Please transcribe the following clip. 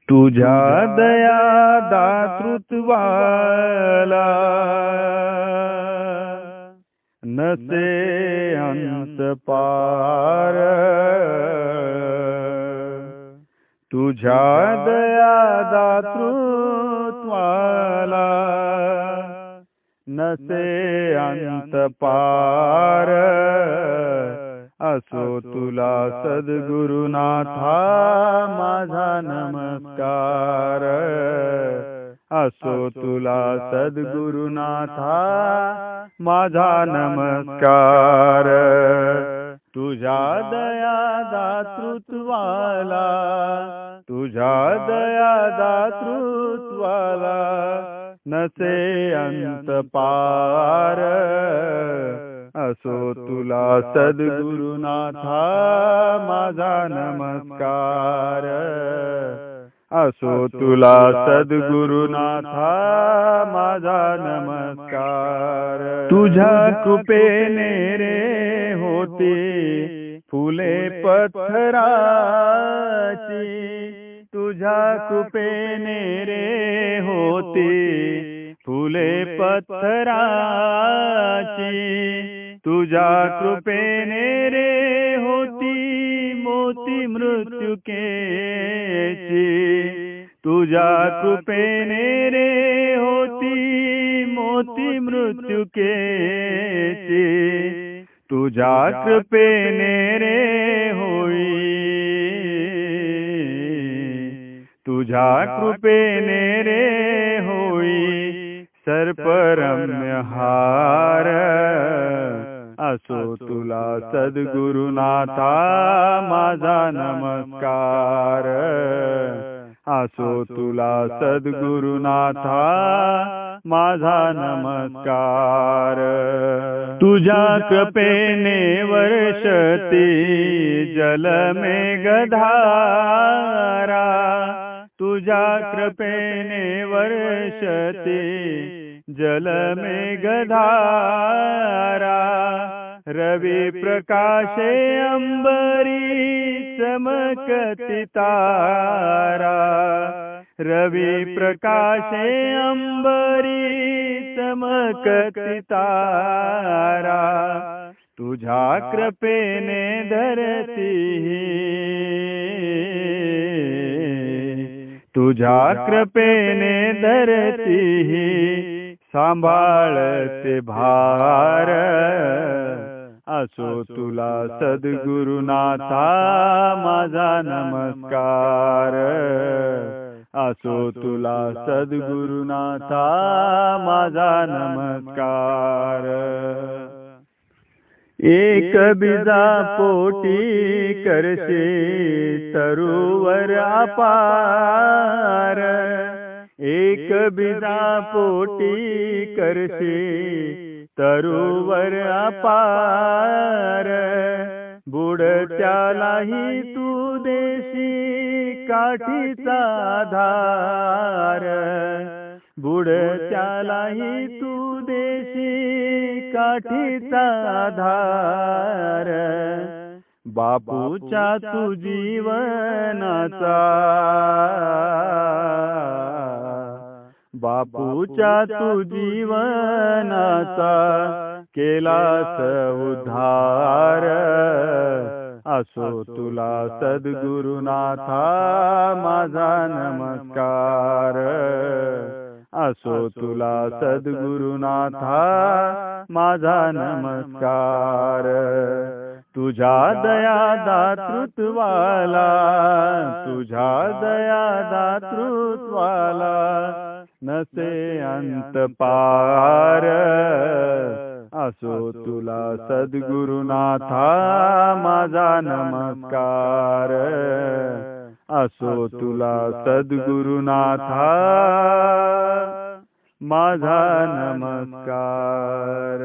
तुझ्या दया दातृत्वाला नसे अंत पार। तुझ्या दया दातृत्वाला नसे अंत पार। असो तुला सद्गुरुनाथा माझा नमस्कार। असो तुला सद्गुरुनाथा माझा नमस्कार। तुझ्या दया दातृत्वाला तुझ्या दया दातृत्वाला नसे अंत पार। असो तुला सद्गुरुनाथा माझा नमस्कार। असो तुला सद्गुरुनाथा माझा नमस्कार। तुझ्या कृपेने रे होती फुले पत्थराची। तुझ्या कृपेने रे होती फुले पत्थराची। तुझ्या कृपेने रे होती मोती मृत्युकेची। तुझ्या कृपेने रे होती मोती मृत्युकेची। तुझ्या कृपेने रे होई तुझ्या कृपेने रे होई सर्परम्य हार। असो तुला सद्गुरुनाथा माझा नमस्कार। असो तुला सद्गुरुनाथा माझा नमस्कार। तुझ्या कृपेने वर्षती जलमेघधारा। तुझ्या कृपेने वर्षती जलमेघधारा। रवी प्रकाशे अंबरी चमकती तारा। रवी प्रकाशे अंबरी चमकती तारा। तुझ्या कृपेने धरती तुझ्या कृपेने धरती सांभाळते भार। असो तुला सद्गुरुनाथा माझा नमस्कार। असो तुला सद्गुरुनाथा माझा नमस्कार। एक बीजा पोटी करशे तरुवर अपार। एक बीजा पोटी करशे तरुवर अपार। बुडत्यालाही तू देशी काठीचा आधार। बुडत्यालाही तू देशी काठीचा आधार। बापूच्या तू जीवनाचा बापूच्या तू जीवनाचा केलास उद्धार। असो तुला सद्गुरुनाथा माझा नमस्कार। असो तुला सद्गुरुनाथा माझा नमस्कार। तुझ्या दया दातृत्वाला तुझ्या दया दातृत्वाला नसे अंत पार। असो तुला सद्गुरुनाथा माझा नमस्कार। असो तुला सद्गुरुनाथा माझा नमस्कार।